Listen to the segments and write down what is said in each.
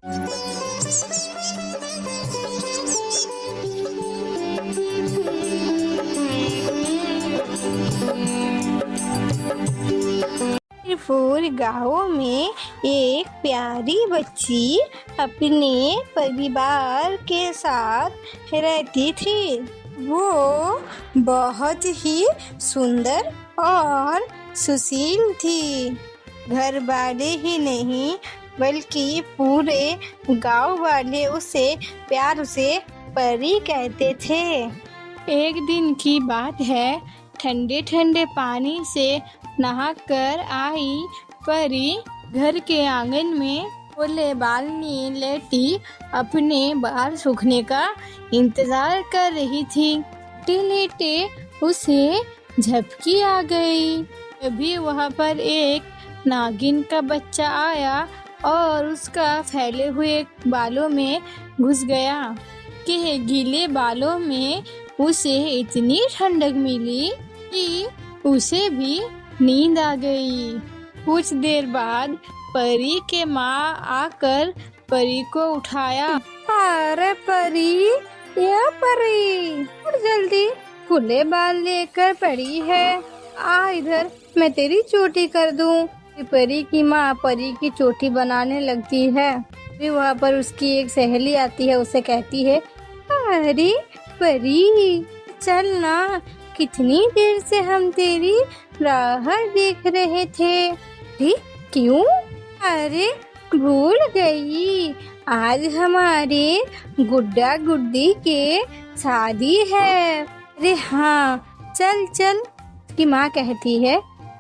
फिर गाँव में एक प्यारी बच्ची अपने परिवार के साथ रहती थी। वो बहुत ही सुंदर और सुशील थी। घर वाले ही नहीं बल्कि पूरे गांव वाले उसे प्यार से परी कहते थे। एक दिन की बात है, ठंडे ठंडे पानी से नहाकर आई परी घर के आंगन में खुले बालनी लेटी अपने बाल सूखने का इंतजार कर रही थी। लेटे उसे झपकी आ गई। अभी वहाँ पर एक नागिन का बच्चा आया और उसका फैले हुए बालों में घुस गया कि गीले बालों में उसे इतनी ठंडक मिली कि उसे भी नींद आ गई। कुछ देर बाद परी के माँ आकर परी को उठाया। अरे परी, ये परी, उठ जल्दी, खुले बाल लेकर पड़ी है। आ इधर, मैं तेरी चोटी कर दूं। परी की माँ परी की चोटी बनाने लगती है। फिर वहाँ पर उसकी एक सहेली आती है, उसे कहती है, अरे परी चल ना, कितनी देर से हम तेरी राह देख रहे थे। क्यों? अरे भूल गई, आज हमारे गुड्डा गुड्डी के शादी है। अरे हाँ, चल चल। की माँ कहती है,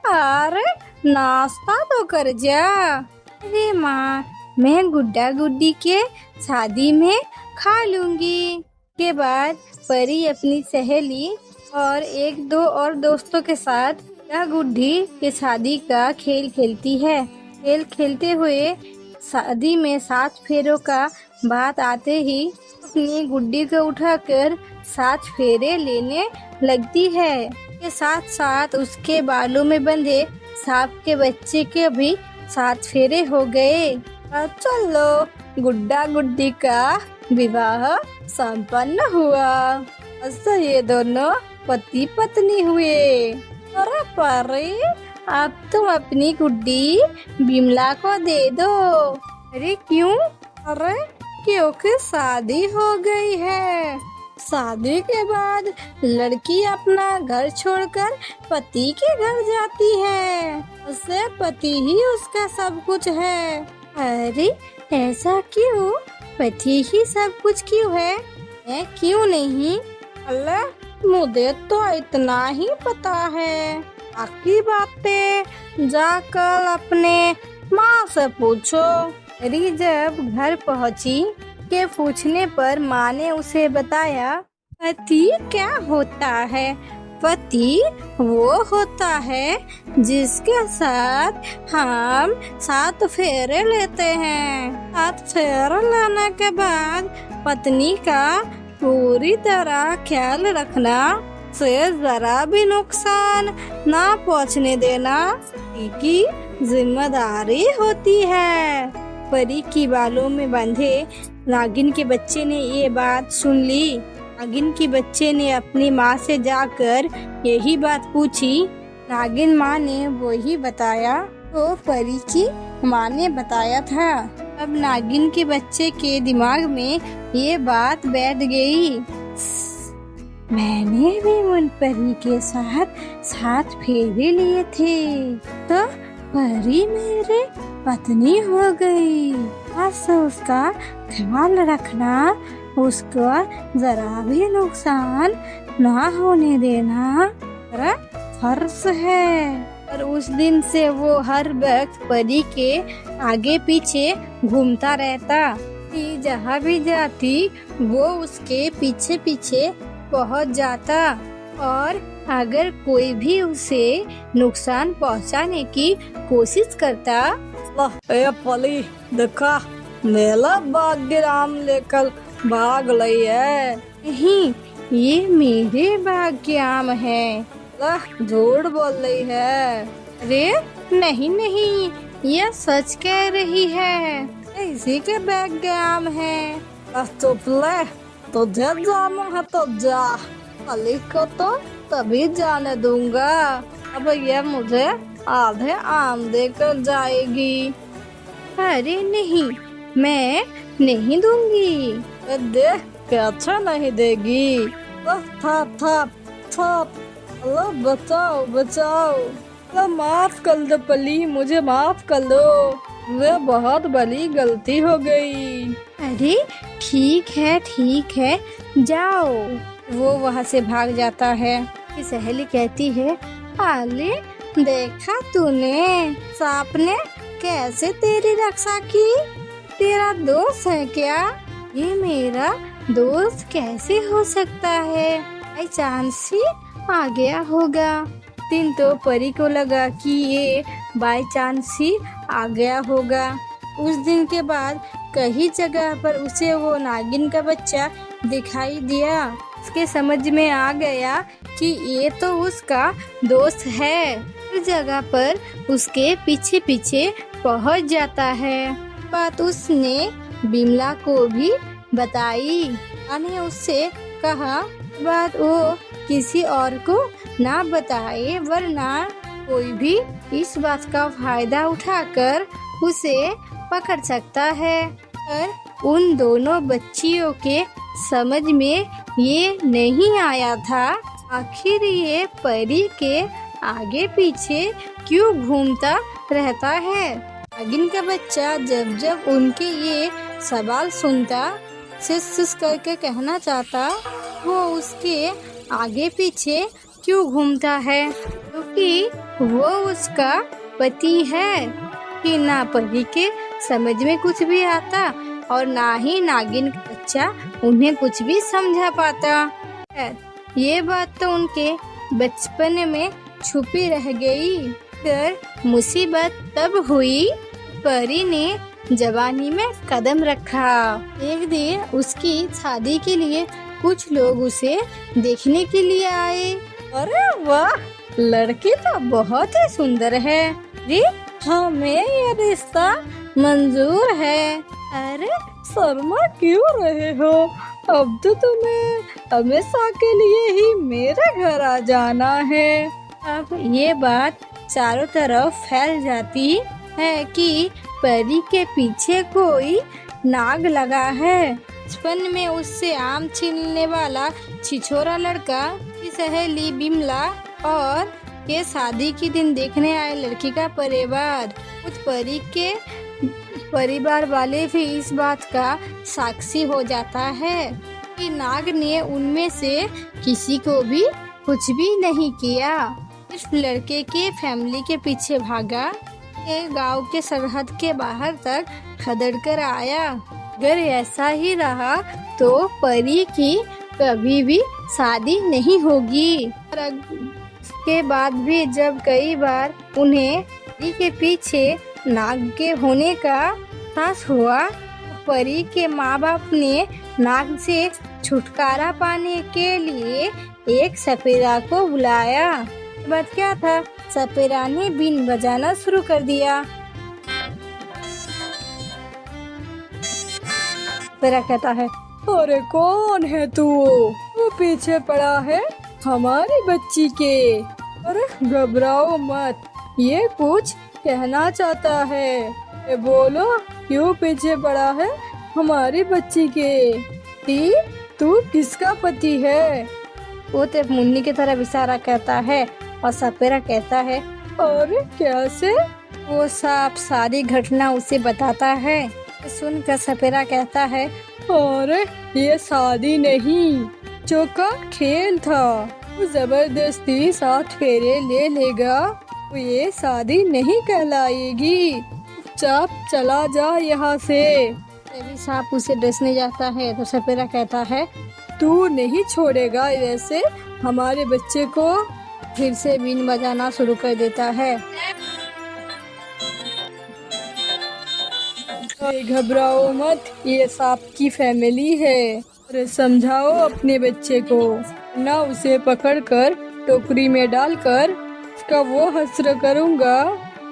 अरे नाश्ता तो कर जा। अरे माँ, मैं गुड्डा गुड्डी के शादी में खा लूंगी। के बाद परी अपनी सहेली और एक दो और दोस्तों के साथ गुड्डा गुड्डी के शादी का खेल खेलती है। खेल खेलते हुए शादी में 7 फेरों का बात आते ही अपनी गुड्डी को उठाकर 7 फेरे लेने लगती है। के साथ साथ उसके बालों में बंधे सांप के बच्चे के भी 7 फेरे हो गए। चलो, गुड्डा गुड्डी का विवाह संपन्न हुआ। ऐसा ये दोनों पति पत्नी हुए। अरे परी, अब तुम अपनी गुड्डी बिमला को दे दो। अरे क्यों? अरे क्योंकि शादी हो गई है। शादी के बाद लड़की अपना घर छोड़कर पति के घर जाती है। उससे पति ही उसका सब कुछ है। अरे ऐसा क्यों? पति ही सब कुछ क्यों है? क्यों नहीं? अल्लाह, मुझे तो इतना ही पता है। बाकी बातें जाकर अपने माँ से पूछो। अरे जब घर पहुँची के पूछने पर माँ ने उसे बताया, पति क्या होता है? पति वो होता है जिसके साथ हम 7 फेरे लेते हैं। 7 फेरे लेने के बाद पत्नी का पूरी तरह ख्याल रखना, से जरा भी नुकसान ना पहुंचने देना की जिम्मेदारी होती है। परी की बालों में बंधे नागिन के बच्चे ने ये बात सुन ली। नागिन के बच्चे ने अपनी माँ से जाकर यही बात पूछी। नागिन माँ ने वही बताया तो परी की माँ ने बताया था। अब नागिन के बच्चे के दिमाग में ये बात बैठ गई। मैंने भी उन परी के साथ 7 फेरे लिए थे तो परी मेरे पत्नी हो गई। बस उसका ख्याल रखना, उसका जरा भी नुकसान ना होने देना मेरा फर्ज है। और उस दिन से वो हर वक्त परी के आगे पीछे घूमता रहता। जहाँ भी जाती वो उसके पीछे पीछे पहुँच जाता और अगर कोई भी उसे नुकसान पहुँचाने की कोशिश करता, ए पली देखा, मेला भाग्यराम लेकर भाग लई है। नहीं, ये मेरे भाग्यराम है। झूठ बोल रही है। अरे नहीं नहीं, यह सच कह रही है। इसी के बैकग्राउंड है। चुप ले, तुझे जाना है तो जा, पली को तो तभी जाने दूंगा। अब ये मुझे आधे आम देकर जाएगी। अरे नहीं, मैं नहीं दूंगी। देख कैसे नहीं देगी। थप थप थप, अल्लाह बचाओ बचाओ, अल्लाह माफ कर दो पली, मुझे माफ कर दो, मुझे बहुत बड़ी गलती हो गई। अरे ठीक है, जाओ। वो वहाँ से भाग जाता है। सहेली कहती है, अरे देखा तूने सांप ने कैसे तेरी रक्षा की? तेरा दोस्त है क्या? ये मेरा दोस्त कैसे हो सकता है? बाई चांस ही आ गया होगा। दिन तो परी को लगा कि ये बाई चांस ही आ गया होगा। उस दिन के बाद कई जगह पर उसे वो नागिन का बच्चा दिखाई दिया। उसके समझ में आ गया कि ये तो उसका दोस्त है। हर जगह पर उसके पीछे पीछे पहुंच जाता है। बात उसने बिमला को भी बताई। मैंने उससे कहा बात वो किसी और को ना बताए, वरना कोई भी इस बात का फायदा उठाकर उसे पकड़ सकता है। पर उन दोनों बच्चियों के समझ में ये नहीं आया था आखिर ये परी के आगे पीछे क्यों घूमता रहता है। नागिन का बच्चा जब जब उनके ये सवाल सुनता, सिस करके कहना चाहता वो उसके आगे पीछे क्यों घूमता है, क्योंकि वो उसका पति है। कि ना परी के समझ में कुछ भी आता और ना ही नागिन का बच्चा उन्हें कुछ भी समझा पाता। ये बात तो उनके बचपन में छुपी रह गई। फिर मुसीबत तब हुई परी ने जवानी में कदम रखा। एक दिन उसकी शादी के लिए कुछ लोग उसे देखने के लिए आए। अरे वाह, लड़की तो बहुत ही सुंदर है। जी हमें ये रिश्ता मंजूर है। अरे शर्मा क्यों रहे हो? अब तो तुम्हें हमेशा के लिए ही मेरे घर आ जाना है। अब ये बात चारों तरफ फैल जाती है कि परी के पीछे कोई नाग लगा है। बचपन में उससे आम छीनने वाला छिछोरा लड़का की सहेली बिमला और के शादी के दिन देखने आए लड़की का परिवार। उस परी के परिवार वाले भी इस बात का साक्षी हो जाता है कि नाग ने उनमें से किसी को भी कुछ भी नहीं किया। इस लड़के के फैमिली के पीछे भागा, ये गांव के सरहद के बाहर तक खदड़ कर आया। अगर ऐसा ही रहा तो परी की कभी भी शादी नहीं होगी। के बाद भी जब कई बार उन्हें परी के पीछे नाग के होने का एहसास हुआ, परी के माँ बाप ने नाग से छुटकारा पाने के लिए एक सपेरा को बुलाया। बात क्या था, सपेरा ने बीन बजाना शुरू कर दिया। सपेरा कहता है, अरे कौन है तू? वो पीछे पड़ा है हमारी बच्ची के। अरे घबराओ मत, ये कुछ कहना चाहता है। ये बोलो क्यों पीछे पड़ा है हमारी बच्ची के? तू किसका पति है? वो तो मुन्नी की तरह इशारा कहता है और सपेरा कहता है, अरे कैसे? वो सारी घटना उसे बताता है। सुनकर सपेरा कहता है, अरे ये शादी नहीं, चौका खेल था। वो जबरदस्ती 7 फेरे ले लेगा, वो ये शादी नहीं कहलाएगी। चुपचाप चला जा यहाँ से। तभी सांप उसे डसने जाता है तो सपेरा कहता है, तू नहीं छोड़ेगा वैसे हमारे बच्चे को। फिर से बीन बजाना शुरू कर देता है। घबराओ मत, ये सांप की फैमिली है। अरे समझाओ अपने बच्चे को, ना उसे पकड़कर टोकरी में डालकर उसका वो हश्र करूँगा,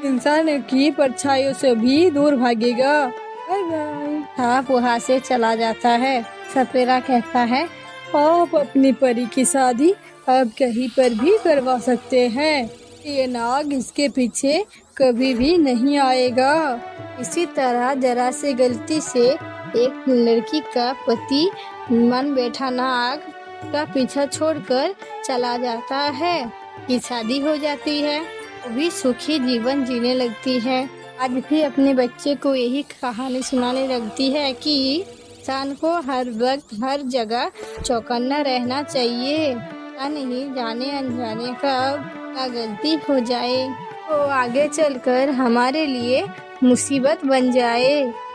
इंसान की परछाइयों से भी दूर भागेगा। Bye bye. सांप वहाँ से चला जाता है। सपेरा कहता है, आप अपनी परी की शादी अब कहीं पर भी करवा सकते हैं। ये नाग इसके पीछे कभी भी नहीं आएगा। इसी तरह जरा से गलती से एक लड़की का पति मन बैठा नाग का पीछा छोड़कर चला जाता है कि शादी हो जाती है, वो भी सुखी जीवन जीने लगती है। आज भी अपने बच्चे को यही कहानी सुनाने लगती है कि इंसान को हर वक्त हर जगह चौकन्ना रहना चाहिए, नहीं जाने अनजाने कब क्या गलती हो जाए तो आगे चलकर हमारे लिए मुसीबत बन जाए।